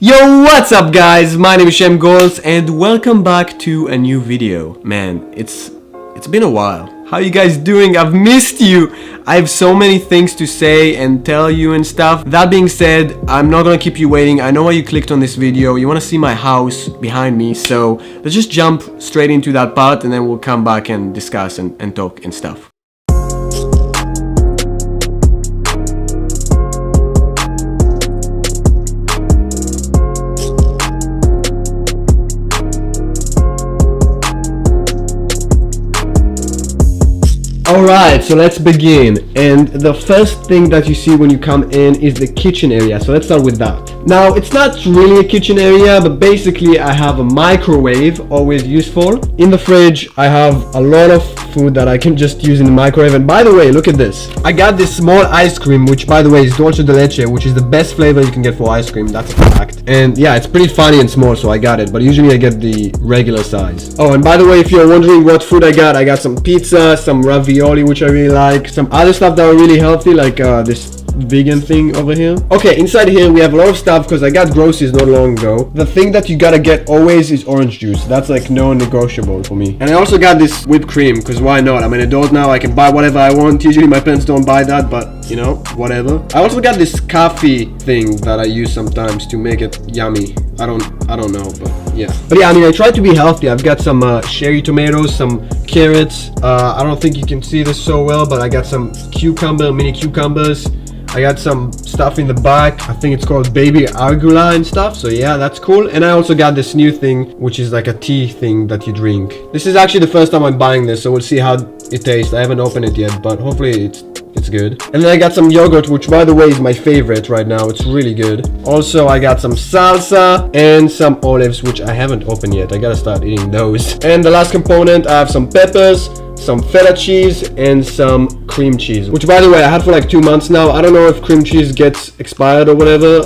Yo, what's up guys? My name is Shem Goals and welcome back to a new video. Man, it's been a while. How you guys doing? I've missed you. I have so many things to say and tell you and stuff. That being said, I'm not gonna keep you waiting. I know why you clicked on this video. You wanna see my house behind me, so let's just jump straight into that part and then we'll come back and discuss and talk and stuff. Alright, so let's begin. And the first thing that you see when you come in is the kitchen area. So let's start with that. Now, it's not really a kitchen area, but basically I have a microwave, always useful. In the fridge, I have a lot of food that I can just use in the microwave. And by the way, look at this. I got this small ice cream, which by the way is Dulce de Leche, which is the best flavor you can get for ice cream. That's a fact. And yeah, it's pretty funny and small, so I got it. But usually I get the regular size. Oh, and by the way, if you're wondering what food I got some pizza, some ravioli, which I really like, some other stuff that are really healthy, like this vegan thing over here. Okay, inside here we have a lot of stuff because I got groceries not long ago. The thing that you gotta get always is orange juice. That's like non-negotiable for me. And I also got this whipped cream because why not? I'm an adult now, I can buy whatever I want. Usually my parents don't buy that, but you know, whatever. I also got this coffee thing that I use sometimes to make it yummy. I don't know, but yeah. But yeah, I mean, I try to be healthy. I've got some cherry tomatoes, some carrots. I don't think you can see this so well, but I got some mini cucumbers. I got some stuff in the back. I think it's called baby arugula and stuff. So yeah, that's cool. And I also got this new thing, which is like a tea thing that you drink. This is actually the first time I'm buying this, so we'll see how it tastes. I haven't opened it yet, but hopefully it's good. And then I got some yogurt, which by the way is my favorite right now. It's really good. Also, I got some salsa and some olives, which I haven't opened yet. I gotta start eating those. And the last component, I have some peppers, some feta cheese, and some cream cheese, which by the way I had for like 2 months now. I don't know if cream cheese gets expired or whatever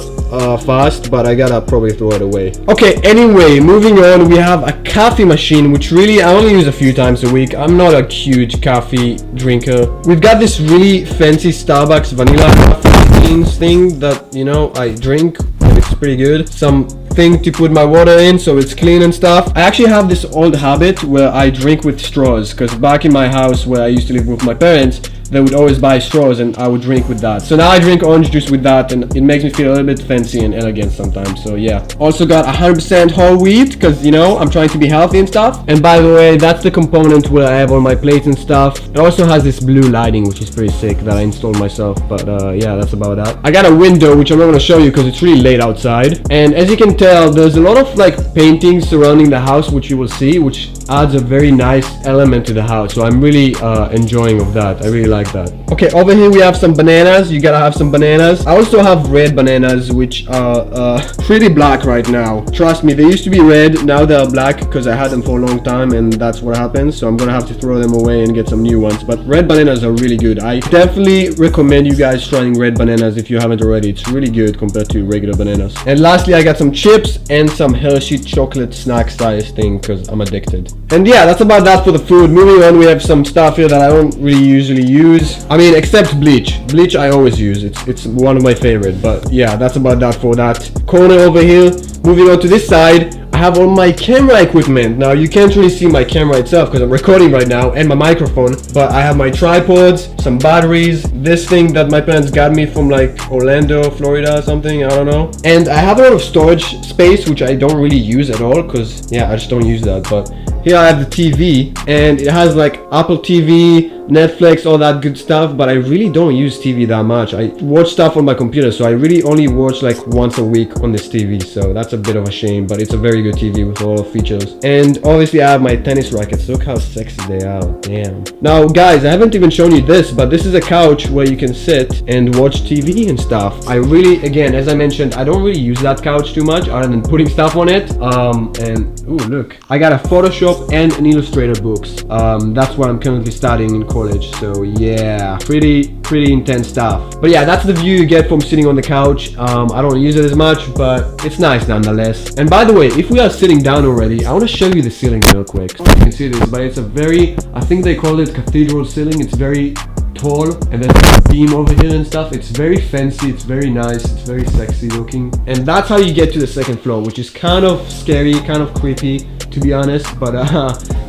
fast, but I gotta probably throw it away. Okay, anyway, moving on, we have a coffee machine, which really I only use a few times a week. I'm not a huge coffee drinker. We've got this really fancy Starbucks vanilla coffee beans thing that, you know, I drink and it's pretty good. Some thing to put my water in so it's clean and stuff. I actually have this old habit where I drink with straws, because back in my house where I used to live with my parents, they would always buy straws and I would drink with that. So now I drink orange juice with that and it makes me feel a little bit fancy and elegant sometimes. So yeah. Also got 100% whole wheat because, you know, I'm trying to be healthy and stuff. And by the way, that's the component where I have all my plates and stuff. It also has this blue lighting, which is pretty sick, that I installed myself. But yeah, that's about that. I got a window, which I'm not going to show you because it's really late outside. And as you can tell, there's a lot of like paintings surrounding the house, which you will see, which adds a very nice element to the house. So I'm really enjoying of that. I really like that. Okay, over here we have some bananas. You gotta have some bananas. I also have red bananas, which are pretty black right now. Trust me, they used to be red, now they're black because I had them for a long time and that's what happens. So I'm gonna have to throw them away and get some new ones. But red bananas are really good. I definitely recommend you guys trying red bananas if you haven't already. It's really good compared to regular bananas. And lastly, I got some chips and some Hershey chocolate snack size thing because I'm addicted. And yeah, that's about that for the food. Moving on, we have some stuff here that I don't really usually use. I mean, except bleach. Bleach I always use. It's one of my favorite. But yeah, that's about that for that corner over here. Moving on to this side, I have all my camera equipment. Now you can't really see my camera itself because I'm recording right now and my microphone, but I have my tripods, some batteries, this thing that my parents got me from like Orlando, Florida or something, I don't know. And I have a lot of storage space, which I don't really use at all because yeah, I just don't use that. But here I have the TV and it has like Apple TV, Netflix, all that good stuff, but I really don't use TV that much. I watch stuff on my computer, so I really only watch like once a week on this TV, so that's a bit of a shame, but it's a very good TV with all the features. And obviously I have my tennis rackets. Look how sexy they are. Damn. Now guys, I haven't even shown you this, but this is a couch where you can sit and watch TV and stuff. I really, again, as I mentioned, I don't really use that couch too much other than putting stuff on it. And ooh, look, I got a Photoshop and an Illustrator books. That's what I'm currently studying in college, so yeah, pretty intense stuff. But yeah, that's the view you get from sitting on the couch. I don't use it as much, but it's nice nonetheless. And by the way, if we are sitting down already, I want to show you the ceiling real quick. You can see this, but it's a very, I think they call it cathedral ceiling. It's very tall, and there's a beam over here and stuff. It's very fancy, it's very nice, it's very sexy looking. And that's how you get to the second floor, which is kind of scary, kind of creepy, to be honest, but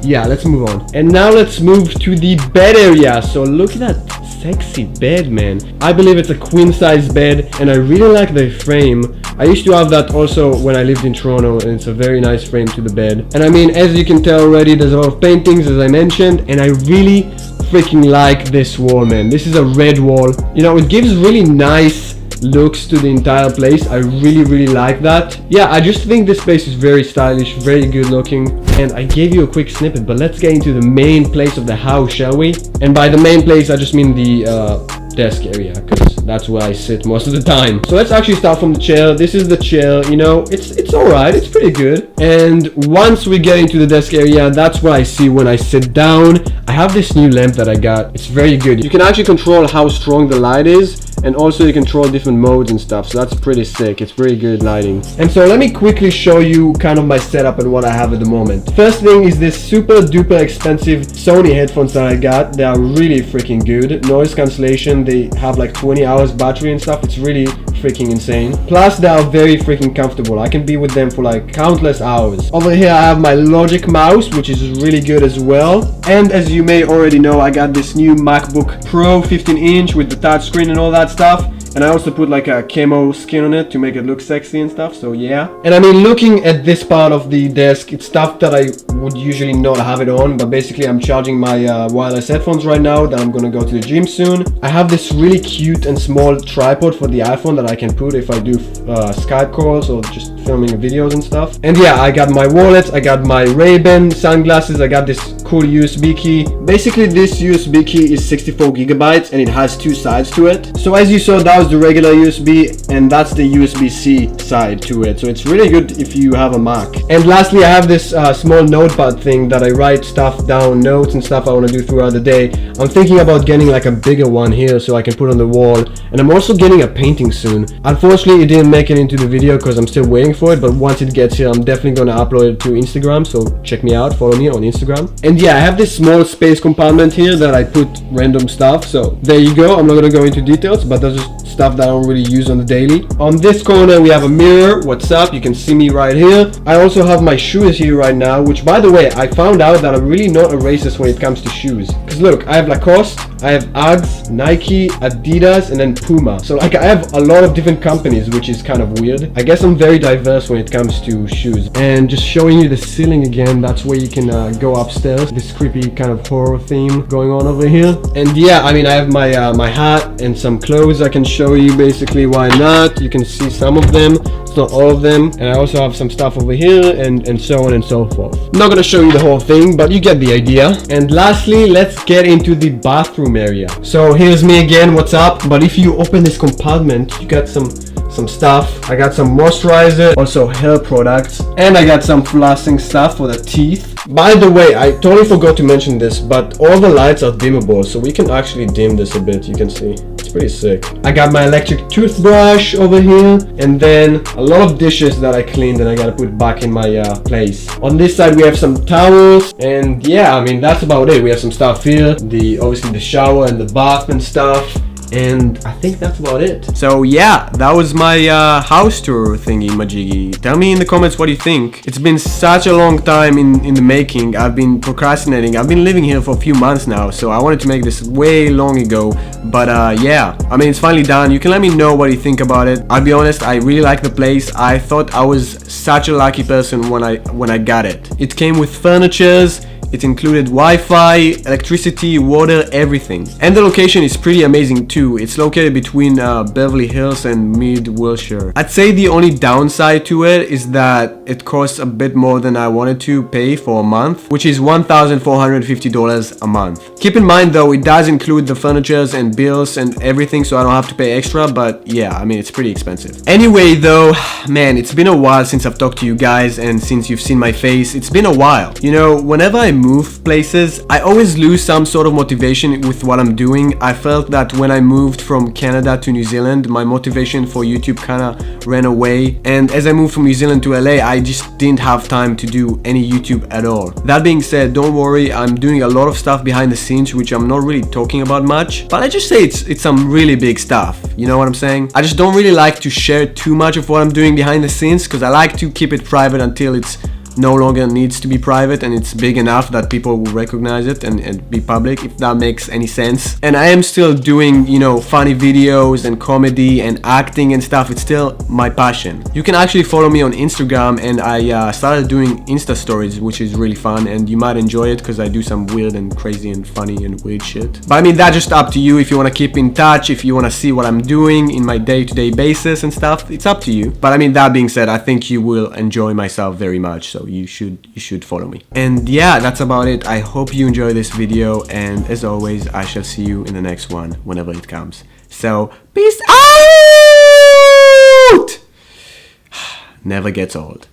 yeah, let's move on. And now let's move to the bed area. So look at that sexy bed, man. I believe it's a queen size bed, and I really like the frame. I used to have that also when I lived in Toronto, and it's a very nice frame to the bed. And I mean, as you can tell already, there's a lot of paintings, as I mentioned, and I really freaking like this wall, man. This is a red wall. You know, it gives really nice looks to the entire place. I really like that. Yeah, I just think this place is very stylish, very good looking. And I gave you a quick snippet, but let's get into the main place of the house, shall we? And by the main place, I just mean the desk area, because that's where I sit most of the time. So let's actually start from the chair. This is the chair, you know, it's alright, it's pretty good. And once we get into the desk area, that's what I see when I sit down. I have this new lamp that I got. It's very good. You can actually control how strong the light is, and also you control different modes and stuff, so that's pretty sick. It's pretty good lighting. And so let me quickly show you kind of my setup and what I have at the moment. First thing is this super duper expensive Sony headphones that I got. They are really freaking good. Noise cancellation, they have like 20 hours battery and stuff. It's really freaking insane. Plus they are very freaking comfortable. I can be with them for like countless hours. Over here I have my Logic mouse, which is really good as well. And as you may already know, I got this new MacBook Pro 15-inch with the touch screen and all that stuff. And I also put like a camo skin on it to make it look sexy and stuff, so yeah. And I mean, looking at this part of the desk, it's stuff that I would usually not have it on, but basically I'm charging my wireless headphones right now that I'm gonna go to the gym soon. I have this really cute and small tripod for the iPhone that I can put if I do Skype calls or just filming videos and stuff. And yeah, I got my wallet, I got my Ray-Ban sunglasses, I got this cool USB key. Basically this USB key is 64 gigabytes and it has two sides to it. So as you saw, that was the regular USB and that's the USB-C side to it. So it's really good if you have a Mac. And lastly, I have this small notepad thing that I write stuff down, notes and stuff I want to do throughout the day. I'm thinking about getting like a bigger one here so I can put on the wall. And I'm also getting a painting soon. Unfortunately, it didn't make it into the video because I'm still waiting for it, but once it gets here, I'm definitely going to upload it to Instagram. So check me out, follow me on Instagram. And yeah, I have this small space compartment here that I put random stuff. So there you go. I'm not going to go into details, but there's just stuff that I don't really use on the daily. On this corner, we have a mirror. What's up? You can see me right here. I also have my shoes here right now, which by the way, I found out that I'm really not a racist when it comes to shoes. Because look, I have Lacoste, I have Uggs, Nike, Adidas, and then Puma. So like I have a lot of different companies, which is kind of weird. I guess I'm very diverse when it comes to shoes. And just showing you the ceiling again, that's where you can go upstairs. This creepy kind of horror theme going on over here. And yeah, I mean, I have my my hat and some clothes I can show you. Basically, why not? You can see some of them. It's not all of them. And I also have some stuff over here and so on and so forth. I'm not gonna show you the whole thing, but you get the idea. And lastly, let's get into the bathroom area. So here's me again, what's up? But if you open this compartment, you got some stuff. I got some moisturizer, also hair products, and I got some flossing stuff for the teeth. By the way, I totally forgot to mention this, but all the lights are dimmable, so we can actually dim this a bit. You can see it's pretty sick. I got my electric toothbrush over here, and then a lot of dishes that I cleaned and I gotta put back in my place. On this side we have some towels, and yeah, I mean that's about it. We have some stuff here, obviously the shower and the bath and stuff. And I think that's about it. So yeah, that was my house tour thingy majiggy. Tell me in the comments what you think. It's been such a long time in the making. I've been procrastinating. I've been living here for a few months now, so I wanted to make this way long ago. But yeah, I mean, it's finally done. You can let me know what you think about it. I'll be honest, I really like the place. I thought I was such a lucky person when I got it. It came with furnitures. It included Wi-Fi, electricity, water, everything. And the location is pretty amazing too. It's located between Beverly Hills and Mid-Wilshire. I'd say the only downside to it is that it costs a bit more than I wanted to pay for a month, which is $1,450 a month. Keep in mind though, it does include the furnitures and bills and everything, so I don't have to pay extra, but yeah, I mean, it's pretty expensive. Anyway though, man, it's been a while since I've talked to you guys and since you've seen my face. It's been a while. You know, whenever I move places, I always lose some sort of motivation with what I'm doing. I felt that when I moved from Canada to New Zealand, my motivation for YouTube kind of ran away. And as I moved from New Zealand to LA, I just didn't have time to do any YouTube at all. That being said, don't worry, I'm doing a lot of stuff behind the scenes, which I'm not really talking about much. But I just say it's some really big stuff. You know what I'm saying? I just don't really like to share too much of what I'm doing behind the scenes, because I like to keep it private until it's no longer needs to be private and it's big enough that people will recognize it and be public, if that makes any sense. And I am still doing, you know, funny videos and comedy and acting and stuff. It's still my passion. You can actually follow me on Instagram, and I started doing Insta stories, which is really fun, and you might enjoy it because I do some weird and crazy and funny and weird shit. But I mean, that's just up to you. If you want to keep in touch, if you want to see what I'm doing in my day-to-day basis and stuff, it's up to you. But I mean, that being said, I think you will enjoy myself very much, so you should follow me. And yeah, that's about it. I hope you enjoy this video, and as always, I shall see you in the next one whenever it comes. So peace out. Never gets old.